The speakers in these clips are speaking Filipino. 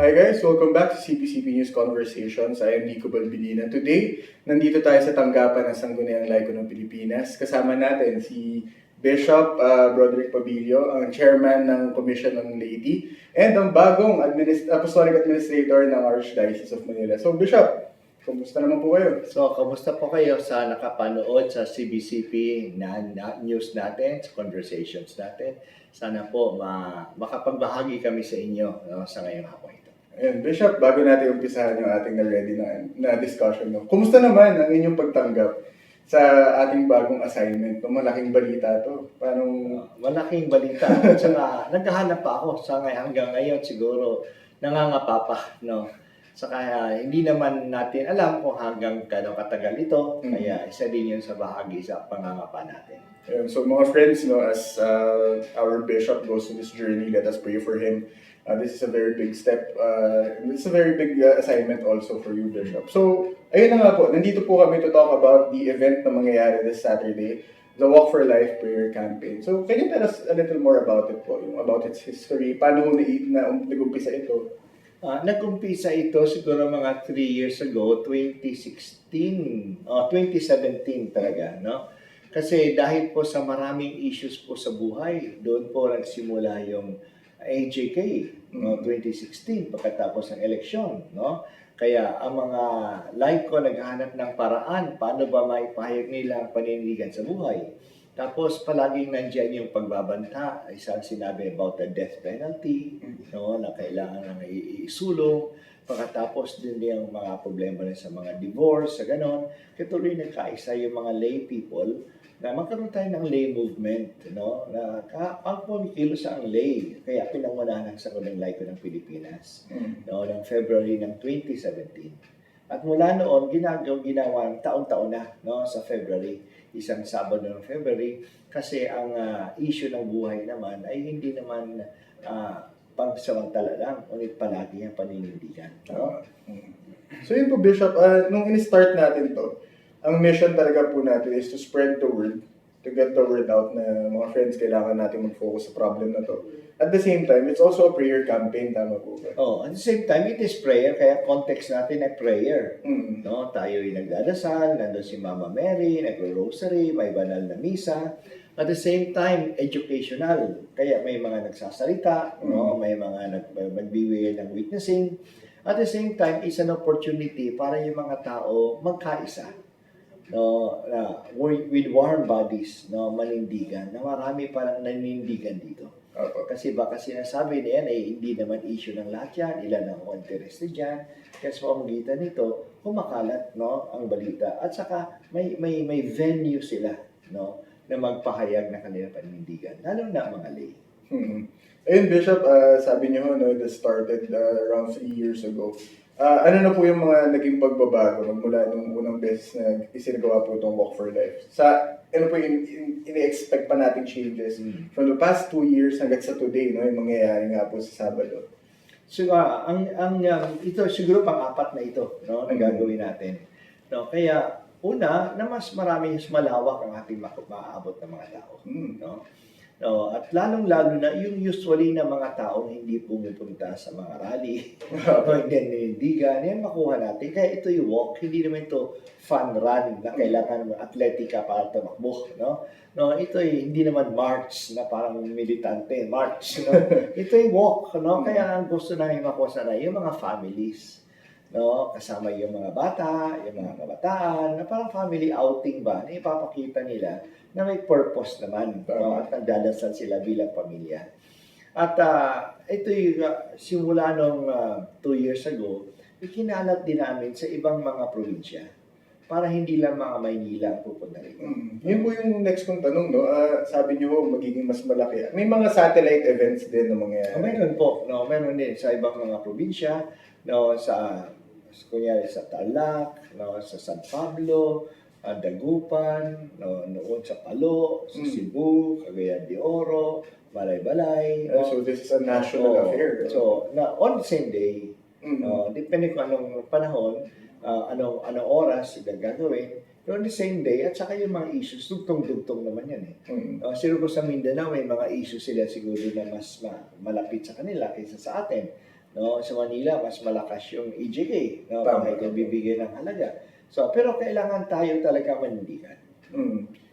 Hi guys, welcome back to CBCPNews Conversations. I am Nico Balbidina. Today, nandito tayo sa tanggapan ng Sangguniang Laiko ng Pilipinas. Kasama natin si Bishop Broderick Pabillo, ang chairman ng Commission on Laity, and ang bagong Apostolic Administrator ng Archdiocese of Manila. So Bishop, kumusta naman po kayo? So, kamusta po kayo sa nakapanood sa CBCP news natin, sa conversations natin? Sana po makapagbahagi kami sa inyo sa ngayong hapon ito. Ayun, Bishop, bago natin umpisahan yung ating na-ready na discussion, kumusta naman ang inyong pagtanggap sa ating bagong assignment? Malaking balita to. Malaking balita. At saka, naghahanap pa ako hanggang ngayon siguro nangangapa pa, no? Saka hindi naman natin alam kung hanggang katagal ito, kaya isa din yun sa bahagi sa pangangapa natin. So mga friends, as our bishop goes through this journey, let us pray for him. This is a very big step. This is a very big assignment also for you, Bishop. So, ayun na nga po, nandito po kami to talk about the event na mangyayari this Saturday, the Walk for Life Prayer Campaign. So, can you tell us a little more about it po, about its history, paano nag-umpisa ito? Nag-umpisa ito siguro mga 3 years ago, 2016, 2017 talaga, no? Kasi dahil po sa maraming issues po sa buhay, doon po nagsimula yung AJK, 2016, pagkatapos ng eleksyon, no? Kaya ang mga laiko naghahanap ng paraan, paano ba maipahayag nila ang panindigan sa buhay. Tapos palaging nandiyan yung pagbabanta, isang sinabi about the death penalty, no, na kailangan nang isulong. Pagkatapos din yung mga problema rin sa mga divorce, sa ganon. Katuloy nagkaisa yung mga lay people na magkaroon tayo ng lay movement, no, na ang pumikilos ang lay. Kaya pinangunahan ng Sangguniang Laiko ng Pilipinas, no, ng February ng 2017. At mula noon, ginawa taon-taon na, no, sa February, isang Sabado ng February, kasi ang issue ng buhay naman ay hindi naman pangsamantala lang, ngunit palagi ang paninindigan. No? So yun po, Bishop, nung in-start natin to, ang mission talaga po natin is to spread the word, to get the word out na mga friends, kailangan natin mag-focus sa problem na to. At the same time, it's also a prayer campaign, tama po ba? At the same time, it is prayer, kaya context natin ay prayer. No? Tayo ay nagdadasal, nandun si Mama Mary, nagro-rosary, may banal na misa. At the same time, educational. Kaya may mga nagsasalita, no? May mga nagbibigay ng witnessing. At the same time, is an opportunity para yung mga tao magkaisa. No, with warm bodies, no, manindigan, na marami parang nanindigan dito. Kasi baka sinasabi niyan ay hindi naman issue ng lahat yan, ilan ang interested dyan. Kaya sa pamagitan nito, kumakalat, no, ang balita. At saka may venue sila, no, na magpahayag na kanilang panindigan, lalo na mga lay. Ayun, Bishop, sabi niyo, no, that started around 3 years ago. Ano na po yung mga naging pagbabago mula nung unang beses na isinagawa po itong Walk for Life? Ano po yung ini-expect pa nating changes from the past 2 years hanggang sa today, no, yung mangyayari nga po sa Sabado? So, ito siguro pang-apat na ito, no, na gagawin natin. No, kaya una, na mas marami, mas malawak ang ating maaabot ng mga tao. No? No, at lalong-lalo na yung usually na mga taong hindi pumupunta sa mga rally o hindi nanindigan, yan makuha natin. Kaya ito yung walk, hindi naman ito fun run na kailangan atletika para tumakbo. No? No, ito hindi naman march na parang militante, march. No? Ito yung walk. No? Kaya ang gusto namin makuha sana yung mga families. No, kasama yung mga bata, yung mga kabataan, na parang family outing ba, na ipapakita nila na may purpose naman, no, at nagdadasal sila bilang pamilya. At ito yung simula nung 2 years ago, ikinalat din namin sa ibang mga probinsya para hindi lang mga Maynila ang pupunta rin. Yun po yung next kong tanong, no? Sabi niyo magiging mas malaki. May mga satellite events din na mangyayari. Meron po, no, meron din sa ibang mga probinsya, no, kunyari sa Tarlac, no, sa San Pablo, Dagupan, no, noon sa Palo, sa Cebu, Cagayan de Oro, Balay-Balay. No? So this is a national affair. So on the same day, no, depende kung anong panahon, anong oras gagawin, pero on the same day, at saka yung mga issues, dugtong-dugtong naman yan eh. Siguro sa Mindanao, may mga issues sila siguro na mas malapit sa kanila kaysa sa atin. No, sa Manila, mas malakas yung EJK, no, Tama. kahit yung bibigyan ng halaga. So, pero kailangan tayo talaga manindigan.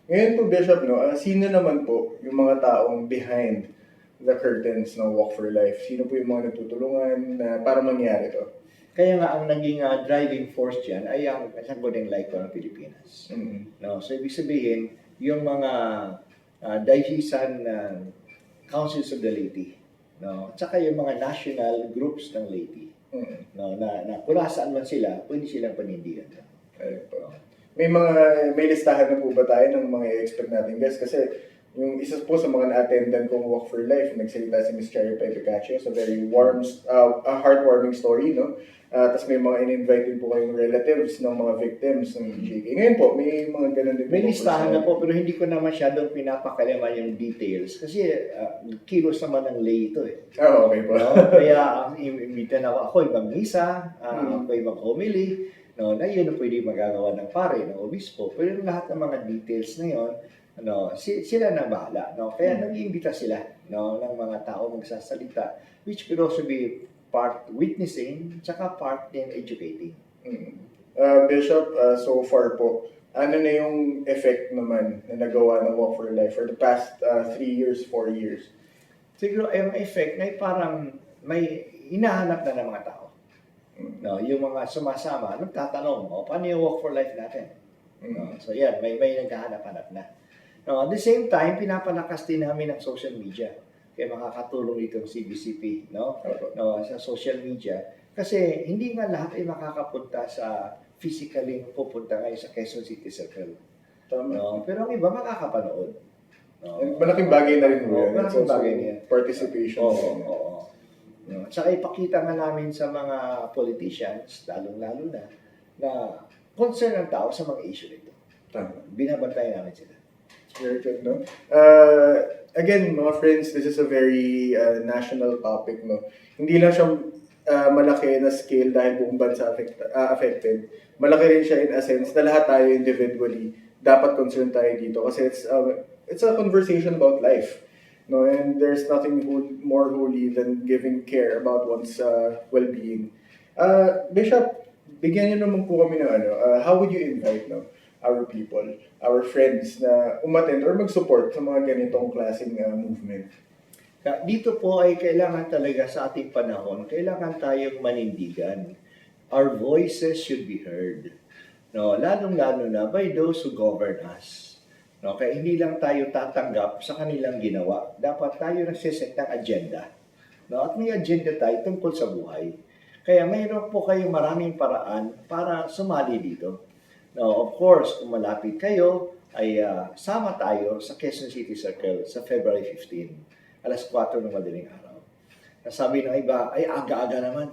Ngayon po, Bishop, sino naman po yung mga taong behind the curtains ng Walk for Life? Sino po yung mga nagtutulungan para mangyari to? Kaya nga ang naging driving force dyan ay ang Sangguniang Laiko ng Pilipinas. No, so ibig sabihin, yung mga diocesan councils of the laity, no, at saka yung mga national groups ng laity, no, na kung nasaan man sila, pwede silang panindigan. Ayun po. May listahan na po ba tayo ng mga i-expect natin, guys? Kasi yung isa po sa mga na-attendan kong Walk for Life, nagsalita si Miss Cherry Pepicaccio. It's a very warm, a heartwarming story, no? Tapos may mga in-invite din po kayong relatives ng mga victims ng EJK. Ngayon po, may mga ganun din po. May listahan na po, pero hindi ko na masyadong pinapakalaman yung details. Kasi kilos naman ng lay ito eh. Oh, okay po. No? Kaya imitan ako ibang misa, ako ibang homily, no, na yun ang pwede magagawa ng pare, ng obispo. Pero lahat ng mga details na yun, sila na bahala. No? Kaya nag-iimbita sila, no, ng mga tao magsasalita, which could also be part witnessing, tsaka part in educating. Bishop, so far po, ano na yung effect naman na nagawa ng Walk for Life for the past 3 years, 4 years? Siguro yung effect na parang may hinahanap na ng mga tao. No, yung mga sumasama, nagtatanong, paano yung Walk for Life natin? No, so yan, may naghahanap-hanap na. No, at the same time, pinapalakas din namin ang social media. Kaya makakatulong dito ang CBCP, no, sa social media. Kasi hindi nga lahat ay makakapunta sa physically pupunta ngayon sa Quezon City Circle. No, pero ang iba makakapanood. No, malaking bagay na rin po yan. Malaking bagay niya. Participation. Oo. No, at saka ipakita nga namin sa mga politicians, lalong-lalo na concern ang tao sa mga issue nito. Binabantayan namin sila. Very good, no? Again, mga friends, this is a very national topic, no? Hindi lang siya malaki na scale dahil buong bansa affected. Malaki rin siya in a sense na lahat tayo individually dapat concerned tayo dito kasi it's a conversation about life, no? And there's nothing more holy than giving care about one's well-being. Bishop, bigyan niyo naman po kami ng how would you invite, no, our people, our friends na umattend or mag-support sa mga ganitong klaseng movement? Dito po ay kailangan talaga sa ating panahon, kailangan tayong manindigan. Our voices should be heard. No, lalong-lalo na by those who govern us. No, kaya hindi lang tayo tatanggap sa kanilang ginawa. Dapat tayo nagsiset ng agenda. No, at may agenda tayo tungkol sa buhay. Kaya mayroon po kayong maraming paraan para sumali dito. No, of course, kung malapit kayo, ay sama tayo sa Quezon City Circle sa February 15, alas 4 ng madaling araw. Sabi ng iba, ay aga-aga naman.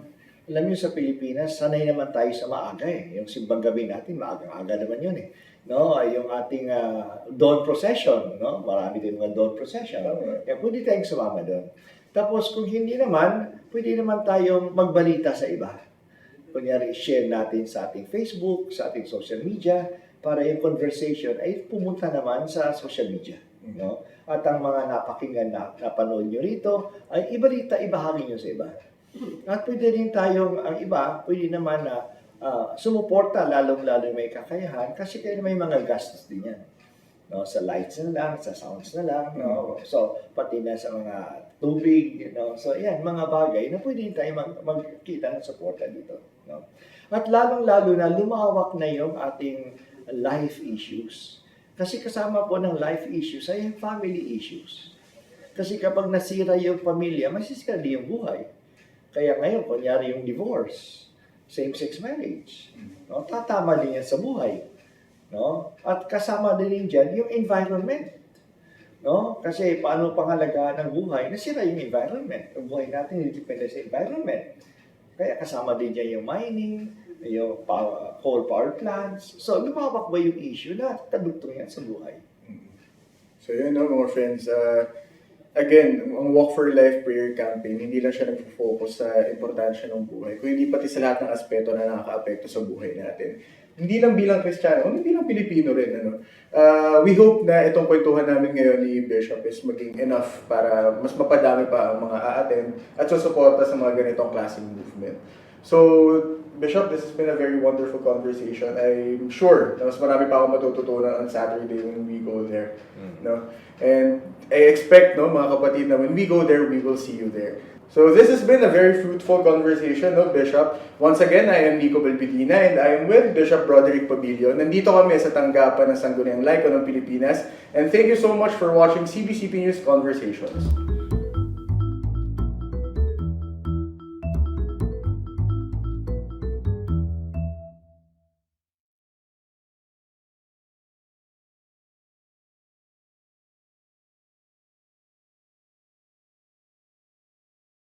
Alam niyo sa Pilipinas, sanay naman tayo sa maaga eh. Yung simbang gabi natin, maaga-aga naman yun eh. No, yung ating dawn procession, no? Marami din mga dawn procession. Kaya pwede tayong sumama doon. Tapos kung hindi naman, pwede naman tayong magbalita sa iba. Kunyari, share natin sa ating Facebook, sa ating social media, para yung conversation ay pumunta naman sa social media. No? At ang mga napakinggan na napanood nyo rito, ay ibalita, ibahagi nyo sa iba. At pwede rin tayong, ang iba, pwede naman na sumuporta, lalong-lalo may kakayahan, kasi kaya may mga gastos din yan. No, sa lights na lang, sa sounds na lang, no? So, pati na sa mga tubig, no? So, yan, mga bagay na pwede tayo magkita ng suporta dito. No? At lalong-lalo na lumawak na yung ating life issues. Kasi kasama po ng life issues ay yung family issues. Kasi kapag nasira yung pamilya, masisira din yung buhay. Kaya ngayon, kunyari yung divorce, same-sex marriage, no? Tatama din yan sa buhay. No? At kasama din dyan yung environment. No? Kasi paano pangalagaan ng buhay? Nasira yung environment. Ang buhay natin depende sa environment. Kaya kasama din dyan yung mining, yung coal power plants. So, lumawak ba yung issue na kadugtong yan sa buhay? So, yun, no, mga friends. Again, ang Walk for Life prayer campaign, hindi lang siya nag-focus sa importansya ng buhay, kundi pati sa lahat ng aspeto na nakaka-apekto sa buhay natin. hindi lang bilang Kristiyano, kundi bilang Pilipino rin. Ano? We hope na itong kwentuhan namin ngayon ni Bishop is maging enough para mas mapadami pa ang mga a-attend at susuporta sa mga ganitong klaseng movement. So, Bishop, this has been a very wonderful conversation. I'm sure na mas marami pa akong matututunan on Saturday when we go there. No? And I expect, no, mga kapatid, na when we go there, we will see you there. So this has been a very fruitful conversation, no, Bishop. Once again, I am Nico Balbidina and I am with Bishop Broderick Pabillo. Nandito kami sa tanggapan ng Sangguniang Laiko ng Pilipinas. And thank you so much for watching CBCP News Conversations.